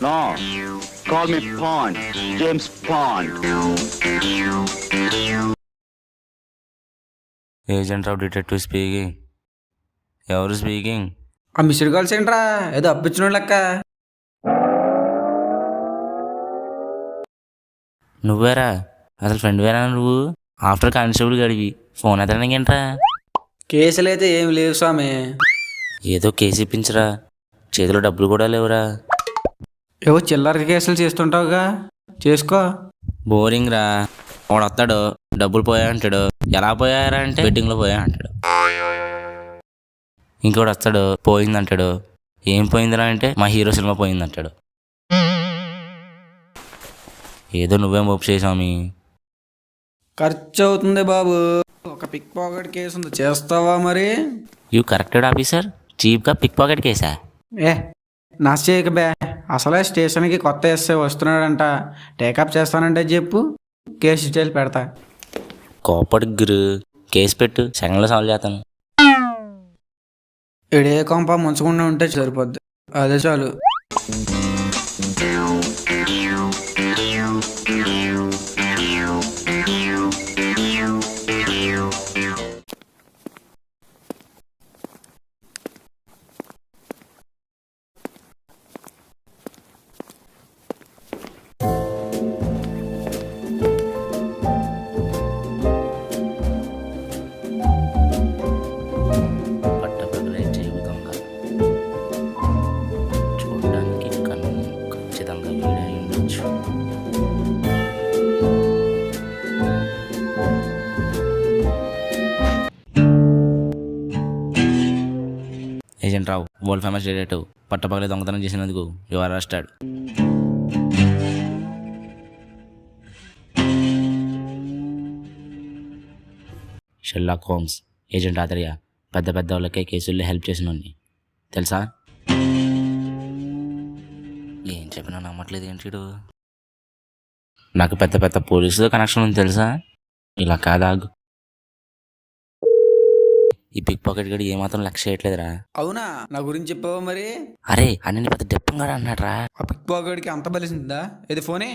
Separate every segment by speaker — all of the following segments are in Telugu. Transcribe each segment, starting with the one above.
Speaker 1: No, call me Pond, James Pond.
Speaker 2: Agent of detective speaking. ఎవరు స్పీకింగ్?
Speaker 3: ఆ మిస్డ్ కాల్స్ ఏంట్రా ఏదో అప్పించిన లెక్క.
Speaker 2: నువ్వేరా? అసలు ఫ్రెండ్ వేరా నువ్వు? ఆఫ్టర్ కానిస్టేబుల్ గడివి ఫోన్ ఎత్తడానికి ఏంట్రా?
Speaker 3: కేసులు అయితే ఏం లేవు స్వామి.
Speaker 2: ఏదో కేసు ఇప్పించరా, చేతిలో డబ్బులు కూడా లేవురా.
Speaker 3: ఏవో చిల్లర కేసులు చేస్తుంటావుగా, చేసుకో.
Speaker 2: బోరింగ్ రా. వాడు వస్తాడు, డబ్బులు పోయా అంటాడు. ఎలా పోయారా అంటే బెట్టింగ్లో పోయా అంటాడు. ఇంకోటి వస్తాడు, పోయిందంటాడు. ఏం పోయిందిరా అంటే మా హీరో సినిమా పోయిందంటాడు. ఏదో నువ్వేం ఒప్పు చేసామి.
Speaker 3: ఖర్చు అవుతుంది బాబు. ఒక పిక్ పాకెట్ కేసు ఉంది, చేస్తావా మరి?
Speaker 2: You corrected officer. చీప్గా పిక్ పాకెట్ కేసా?
Speaker 3: నా చేయక బే. అసలే స్టేషన్కి కొత్త ఎస్ఐ వస్తున్నాడంట. టేకప్ చేస్తానంటే చెప్పు, కేసు డీటెయిల్ పెడతా.
Speaker 2: కోపడి గురు, కేసు పెట్టు, సెకండ్లో సాల్వ్ చేస్తాను.
Speaker 3: ఇడే కొంప ముంచకుండా ఉంటే సరిపోద్ది, అదే చాలు.
Speaker 2: పట్టపగలే జేబు దొంగ, చూడడానికి కన్ను ఖచ్చితంగా వీడే అయి ఉండొచ్చు. Agent Rao, world famous detective, పట్టపగలే దొంగతనం చేసినందుకు you are arrested. Sherlock Holmes, agent Athreya, పెద్ద పెద్ద వాళ్ళకే కేసుల్లో హెల్ప్ చేసినోడిని తెలుసా? ఏం చెప్పినా నమ్మట్లేదు ఏంటి? నాకు పెద్ద పెద్ద పోలీసుతో కనెక్షన్ ఉంది తెలుసా? ఇలా కాదాగు. ఈ పిక్ పాకెట్ గడి ఏమాత్రం లక్ష్య చేయట్లేదురా.
Speaker 3: అవునా, నా గురించి చెప్పావా మరి?
Speaker 2: అరే అన్ని పెద్ద డెప్పంగా అన్నాడు రా.
Speaker 3: ఆ పిక్ పాకెట్కి అంత బలిసిందా? ఇది ఫోనే.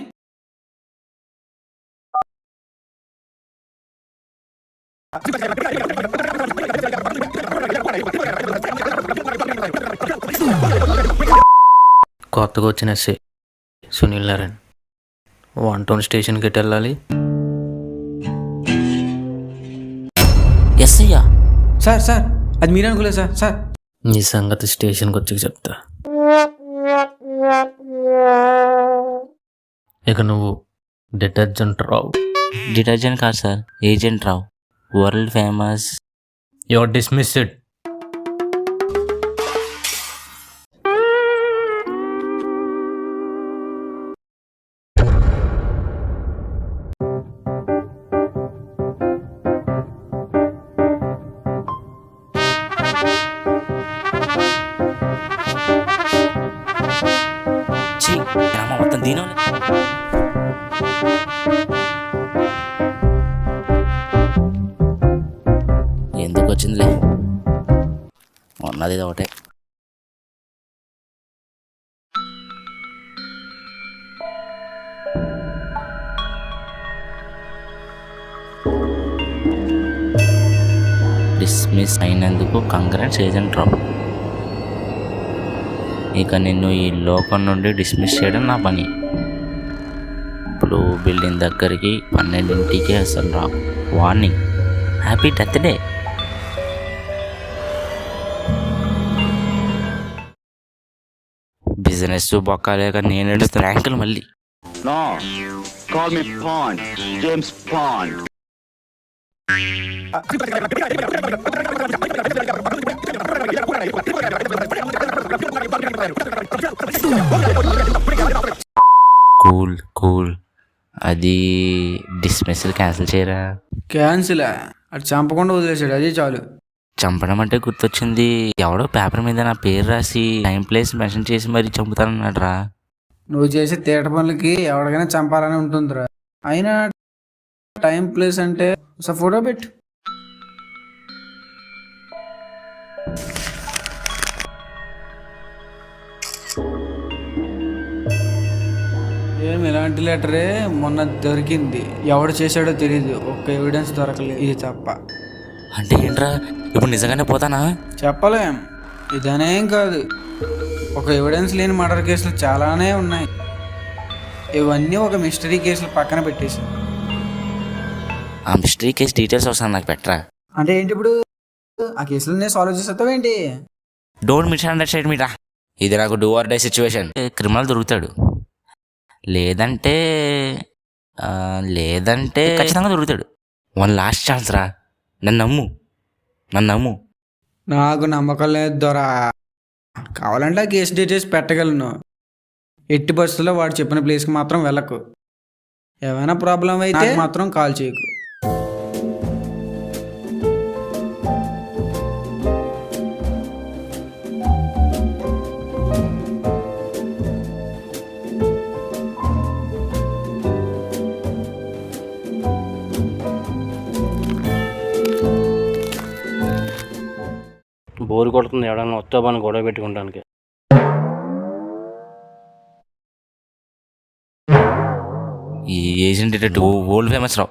Speaker 4: కొత్తగా వచ్చిన ఎస్ఐ సునీల్ నారాయణ్ 1 స్టేషన్కి ఎటు వెళ్ళాలి?
Speaker 2: ఎస్ అయ్యా.
Speaker 3: సార్ సార్, అది మీరే అనుకోలేదు సార్. సార్
Speaker 4: నీ సంగతి స్టేషన్కి వచ్చి చెప్తా. ఇక నువ్వు డిటర్జెంట్ రావు.
Speaker 2: డిటర్జెంట్ కాదు sir, agent Rao, world famous.
Speaker 4: Your dismissed.
Speaker 2: మొత్తం దీని ఎందుకు వచ్చిందిలే, ఉన్నది ఇది ఒకటే. డిస్మిస్ అయినందుకు కంగ్రాట్స్ ఏజెంట్ రావు. ఇక నిన్ను ఈ లోకం నుండి డిస్మిస్ చేయడం నా పని. బ్లూ బిల్డింగ్ దగ్గరికి 12ంటికి అసలు రావు. Warning, happy death day. Business బొక్కలేక నేను ఏడుస్తున్న ర్యాంకులు మళ్ళీ.
Speaker 1: No, call me Pond, James Pond.
Speaker 2: Cool cool, అది డిస్మిస్లు క్యాన్సిల్ చేయరా?
Speaker 3: క్యాన్సిలా? అది చంపకుండా వదిలేసాడు, అదే చాలు.
Speaker 2: చంపడం అంటే గుర్తొచ్చింది, ఎవడో పేపర్ మీద నా పేరు రాసి టైం ప్లేస్ మెన్షన్ చేసి మరీ చంపుతానన్నాడు రా.
Speaker 3: నువ్వు చేసే తేట పనులకి ఎవరికైనా చంపాలని ఉంటుందిరా. అయినా టైం ప్లేస్ అంటే ఫోటో పెట్టు. ఇలాంటి లెటరే మొన్న దొరికింది. ఎవడు చేశాడో తెలియదు, ఒక్క ఎవిడెన్స్ దొరకలేదు ఇది తప్ప.
Speaker 2: అంటే ఏంట్రా, ఇప్పుడు నిజంగానే పోతానా?
Speaker 3: చెప్పలేం, ఇదనేం కాదు. ఒక ఎవిడెన్స్ లేని మర్డర్ కేసులు చాలానే ఉన్నాయి. ఇవన్నీ ఒక మిస్టరీ కేసులు పక్కన పెట్టేసి.
Speaker 2: ఆ మిస్టరీ కేసు డీటెయిల్స్ వస్తాను నాకు పెట్టరా.
Speaker 3: అంటే ఏంటి ఇప్పుడు ఆ కేసులనే సాల్వ్ చేసేస్తావు ఏంటి?
Speaker 2: డోంట్ మిస్అండర్స్టాండ్ మీ రా. ఇది నాకు do or die situation. Criminal దొరుకుతాడు, లేదంటే లేదంటే ఖచ్చితంగా దొరుకుతాడు. వన్ లాస్ట్ ఛాన్స్ రా, నన్ను నమ్ము.
Speaker 3: నాకు నమ్మకం లేదు దొరా. కావాలంటే ఆ కేసు డీటెయిల్స్ పెట్టగలను. ఎట్టి బస్సులో వాడు చెప్పిన ప్లేస్కి మాత్రం వెళ్ళకు. ఏమైనా ప్రాబ్లం అయితే మాత్రం కాల్ చేయకు.
Speaker 5: బోరు కొడుతుంది, ఎవడన్నా వస్తామని గొడవ పెట్టుకుంటానికి.
Speaker 2: ఈ ఏజెంట్ డిటెక్టివ్ వరల్డ్ ఫేమస్ రావు.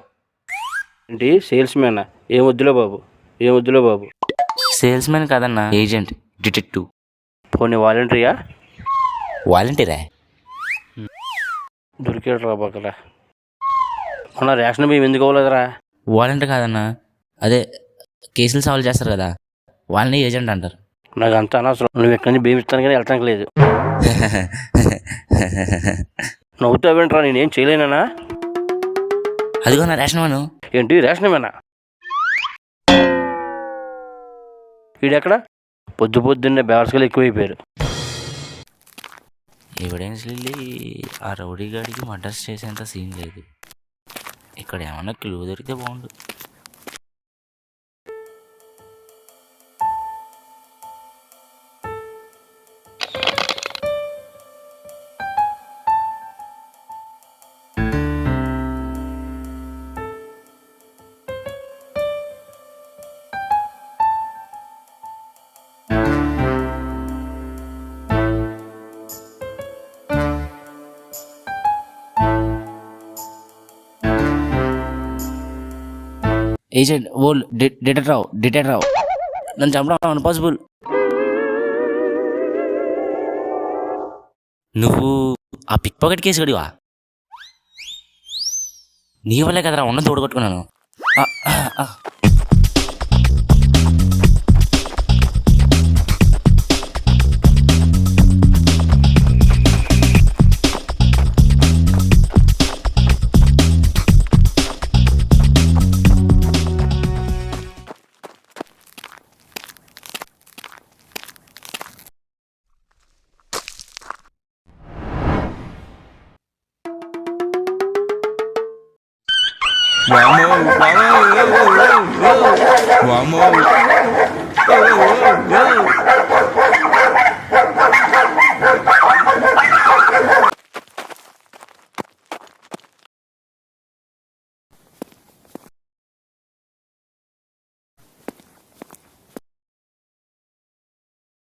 Speaker 5: ఏంటి సేల్స్ మ్యాన్? ఏం వద్దులే బాబు.
Speaker 2: సేల్స్ మ్యాన్ కాదన్నా, ఏజెంట్ డిటెక్టివ్.
Speaker 5: పోనీ వాలంటరీయా?
Speaker 2: వాలంటీరా?
Speaker 5: దొరికాడు రా పక్కల. మన రేషన్ బియ్యం ఎందుకు అవ్వలేదురా?
Speaker 2: వాలంటీర్ కాదన్నా, అదే కేసులు సాల్వ్ చేస్తారు కదా, వాళ్ళని ఏజెంట్ అంటారు.
Speaker 5: నాకు అంత అనవసరం. నువ్వు ఎక్కడి నుంచి బియ్యం ఇస్తాను కానీ వెళ్తానికి లేదు. నవ్వుతావేంట్రా, నేనేం చేయలేనా?
Speaker 2: అదిగో నా రేషన్ వాను.
Speaker 5: ఏంటి రేషన్ మేనా? వీడెక్కడ? పొద్దున్నే బేవర్స్గా ఎక్కువైపోయారు.
Speaker 2: ఎవిడెన్స్ వెళ్ళి ఆ రౌడీ గాడికి మర్డర్స్ చేసేంత సీన్ లేదు. ఇక్కడ ఏమన్నా క్లూ దొరికితే బాగుండు. ఏజెంట్ ఓల్ డిటెక్టర్ రావు, నన్ను చంపడం అన్పాసిబుల్. నువ్వు ఆ పిక్ పాకెట్ కేసు గడివా? నీ వల్లే కదరా ఉన్న తోడుకొట్టుకున్నాను.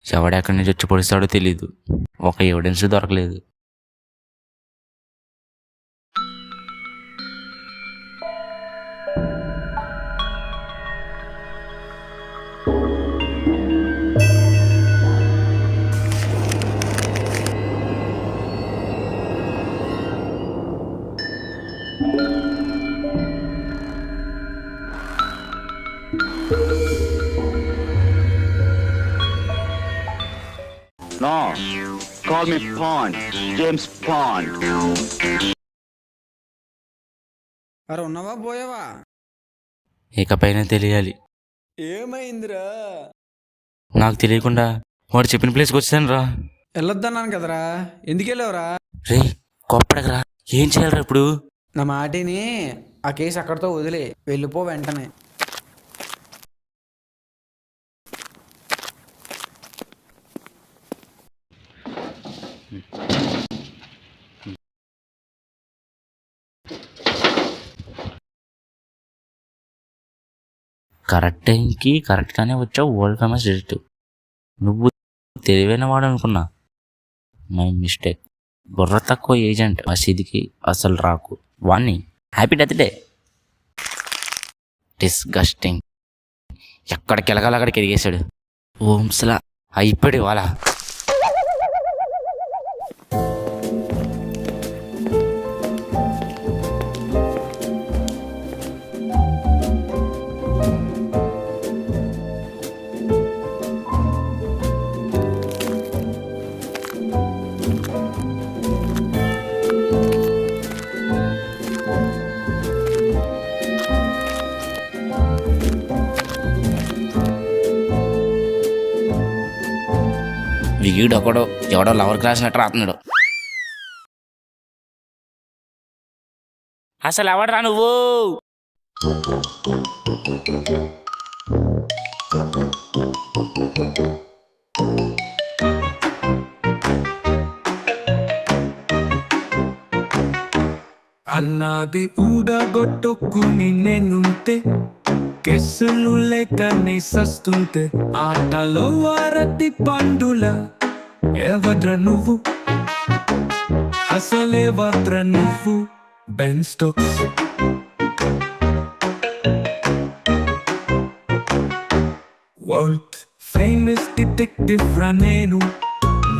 Speaker 2: ఎవడెక్కడి నుంచి వచ్చి పొడిస్తాడో తెలీదు, ఒక ఎవిడెన్స్ దొరకలేదు.
Speaker 1: No, call me Pond, James Pond.
Speaker 3: అరే ఉన్నావా పోయావా?
Speaker 2: ఇకపైన తెలియాలి.
Speaker 3: ఏమైందిరా?
Speaker 2: నాకు తెలియకుండా వాడు చెప్పిన ప్లేస్కి వచ్చాను రా.
Speaker 3: వెళ్ళొద్దన్నాను కదరా, ఎందుకు వెళ్ళావురా?
Speaker 2: రే కోప్పడకరా, ఏం చేయాలరా ఇప్పుడు?
Speaker 3: నా మాటిని ఆ కేసు అక్కడితో వదిలే, వెళ్ళిపో వెంటనే.
Speaker 2: కరెక్ట్ టైంకి కరెక్ట్గానే వచ్చావు, వరల్డ్ ఫేమస్ డిటెక్టివ్. నువ్వు తెలివైన వాడు అనుకున్నా, మై మిస్టేక్. బుర్ర తక్కువ ఏజెంట్ మసీదుకి అసలు రాకు. Warning, happy death day. Disgusting. ఎక్కడికి వెళ్ళగాలి అక్కడికి ఎరిగేశాడు. ఓమ్స్లా అయిపోయాడు వాళ్ళ. వీడు ఒకడు ఎవడో లవర్ క్లాస్ లెటర్ రాస్తున్నాడు. అసలు ఎవడరా నువ్వు?
Speaker 6: అన్నది ఊడగొట్టుకుని నేనుంటే కెస్సులు లేకనే సస్తుంటే ఆటలో అరటి పండుల ఎవడ్ర నువ్వు అసలే వద్ర నువ్వు Ben Stokes world famous detective రా నేను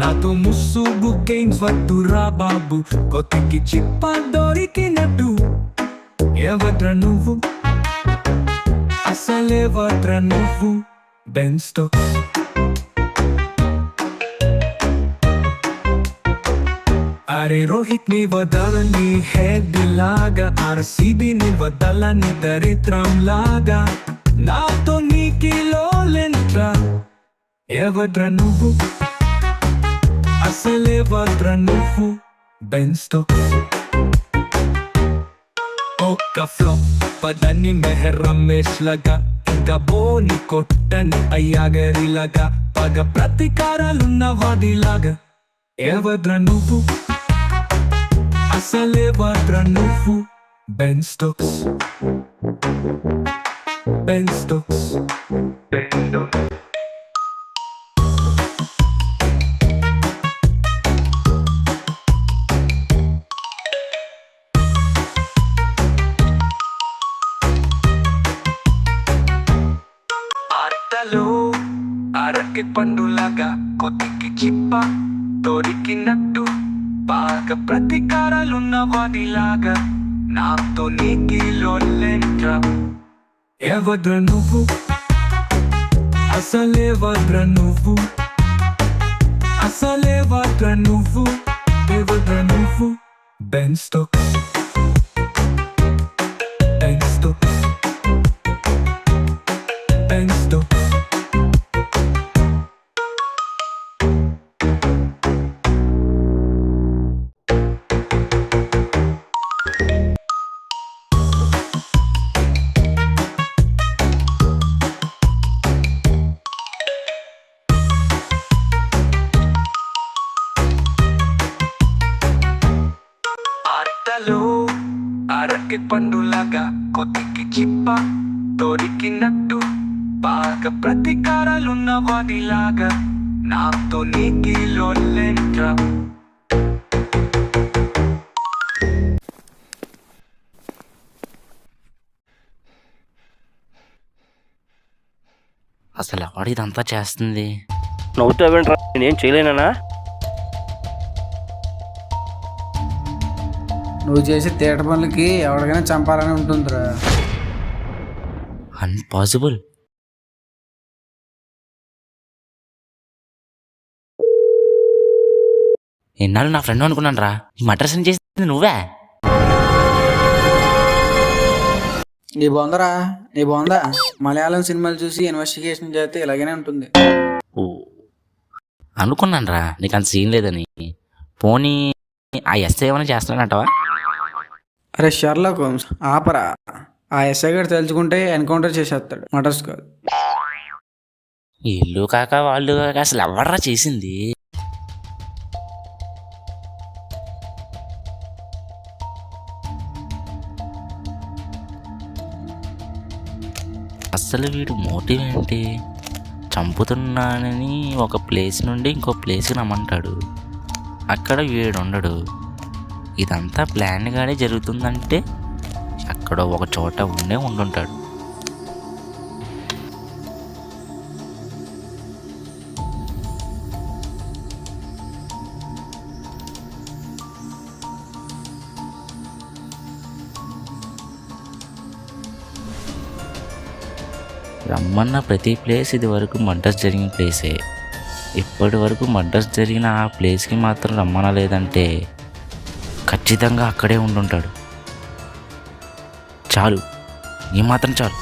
Speaker 6: నాతో ముసుగు గేమ్స్ వద్దురా బాబు కొత్తకి చిప్ప దొరికినట్టు ఎవడ్ర నువ్వు అసలే వద్ర నువ్వు బెన్ స్టోక్స్ అరే రోహిత్ ని వదలని హెడ్ లాగా ఆర్సీబీ ని వదలని దరిద్రం లాగా నాతో నీకి లోలెంట్రా ఎవడ్ర నువ్వు అసలే వద్ర నువ్వు బెన్ స్టోక్స్ ఒక్క ఫ్లాప్ పదని మెహర్ రమేష్ లాగా ఇంకా బోని కొట్టని అయ్యాగరిలాగా పగ ప్రతీకారాలున్న వాడిలాగా ఎవడ్ర నువ్వు అసలే వద్ర నువ్వు బెన్ స్టోక్స్ బెన్ స్టోక్స్ ఆటలో అరటి పండులాగా కొద్దికి చిప్ప దొరికినట్టు బాగా ప్రతీకారాలున్న వాడిలాగా నాతో నీకి లోలెంట్రా ఎవడ్ర నువ్వు అసలే వద్ర నువ్వు అసలే వద్ర నువ్వు ఎవడ్ర నువ్వు Ben Stokes Ben Stokes Ben Stokes ఆటలో అరటి పండులాగా కొద్దికి చిప్ప దొరికినట్టు బాగా ప్రతీకారాలున్న వాడిలాగా నాతో నీకి లోలెంట్రా
Speaker 2: అసలు ఎవడు ఇదంతా చేస్తుంది?
Speaker 5: నవ్వుతావేంట్రా? నేనేం చేయలేనా?
Speaker 3: నువ్వు చేసే తేట పనులకి ఎవరికైనా చంపాలని ఉంటుందిరా.
Speaker 2: అన్పాసిబుల్. ఎన్నాళ్ళు నా ఫ్రెండ్ అనుకున్నాను రా. ఈ మటర్స్ చేసింది నువ్వే.
Speaker 3: నీ బాగుందరా, నీ బాగుందా? మలయాళం సినిమాలు చూసి ఇన్వెస్టిగేషన్ చేస్తే ఇలాగనే ఉంటుంది.
Speaker 2: ఓ అనుకున్నాను రా నీకు అంత సీన్ లేదని. పోనీ ఆ ఎస్ఐ ఏమైనా చేస్తానంటావా?
Speaker 3: అరే షర్లాక్ హోమ్స్ ఆపరా. ఆ ఎస్ఐ గారు తెలుసుకుంటే ఎన్కౌంటర్ చేసేస్తాడు, మటర్స్ కాదు.
Speaker 2: ఇల్లు కాక వాళ్ళు కాక అసలు ఎవడరా చేసింది? అసలు వీడు మోటివ్ ఏంటి? చంపుతున్నానని ఒక ప్లేస్ నుండి ఇంకో ప్లేస్కి రమ్మంటాడు. అక్కడ వీడుండడు. ఇదంతా ప్లాన్గానే జరుగుతుందంటే ఎక్కడో ఒక చోట ఉండుంటాడు. రమ్మన్న ప్రతి ప్లేస్ ఇది వరకు మర్డర్స్ జరిగిన ప్లేసే. ఇప్పటి వరకు మర్డర్స్ జరిగిన ఆ ప్లేస్కి మాత్రం రమ్మనలేదంటే ఖచ్చితంగా అక్కడే ఉండుంటాడు. చాలు, ఈ మాత్రం చాలు.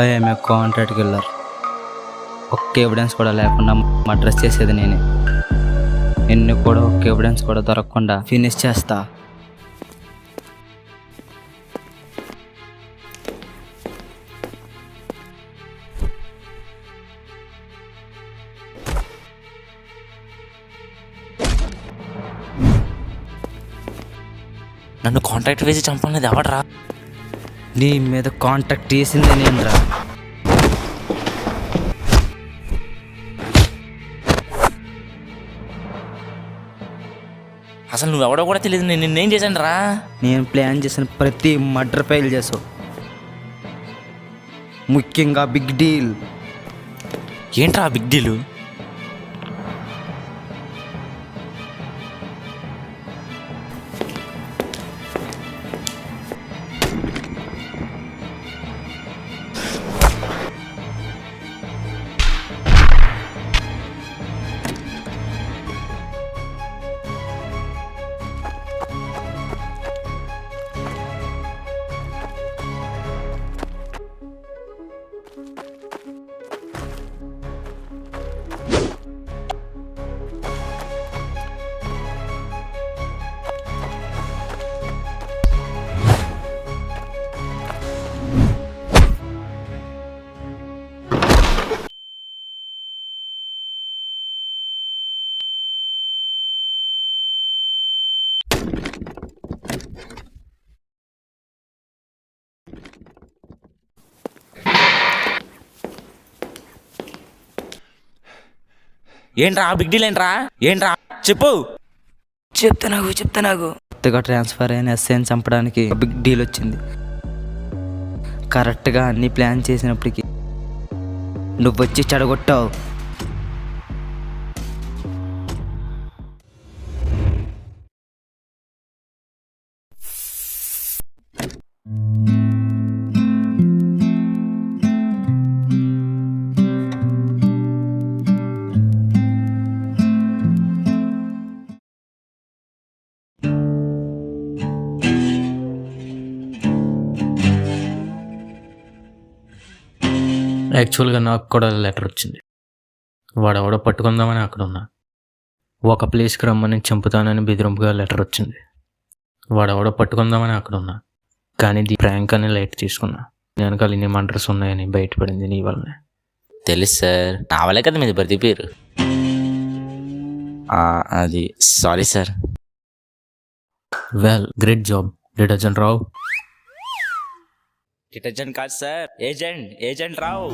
Speaker 7: I'm a contract killer. ఒక్క ఎవిడెన్స్ కూడా లేకుండా మర్డర్ చేసేది నేనే. నిన్ను కూడా ఒక్క ఎవిడెన్స్ కూడా దొరకకుండా ఫినిష్ చేస్తా.
Speaker 2: నన్ను కాంట్రాక్ట్ వేసి చంపనేది ఎవడరా?
Speaker 7: నీ మీద కాంటాక్ట్ చేసింది నేను రా.
Speaker 2: అసలు నువ్వెవడో కూడా తెలియదు. నేను నిన్నేం చేశాను రా?
Speaker 7: నేను ప్లాన్ చేసిన ప్రతి మర్డర్ ఫైల్ చేసావు. ముఖ్యంగా బిగ్ డీల్.
Speaker 2: ఏంట్రా బిగ్ డీలు? ఏంట్రా బిగ్ డీల్? ఏంట్రా చెప్పు.
Speaker 7: చెప్తా. కొత్తగా ట్రాన్స్ఫర్ అయిన ఎస్ఐని చంపడానికి బిగ్ డీల్ వచ్చింది. కరెక్ట్గా అన్ని ప్లాన్ చేసినప్పటికీ నువ్వు వచ్చి చెడగొట్టావు.
Speaker 4: యాక్చువల్గా నాకు కూడా లెటర్ వచ్చింది. వాడెవడో పట్టుకుందామని అక్కడ ఉన్నా. ఒక ప్లేస్కి రమ్మని చంపుతానని బెదిరింపుగా లెటర్ వచ్చింది. వాడెవడో పట్టుకుందామని అక్కడ ఉన్నా. కానీ ప్రాంక్ అని లైట్ తీసుకున్నా. వెనకాల ఇన్ని మర్డర్స్ ఉన్నాయని బయటపడింది నీ వల్లనే.
Speaker 2: తెలుసు సార్, నా వల్లే కదా మీది బతికిపోయారు. అది sorry sir.
Speaker 4: Well, great job detergent Rao.
Speaker 2: Detergent కాదు సార్, ఏజెంట్ రావు.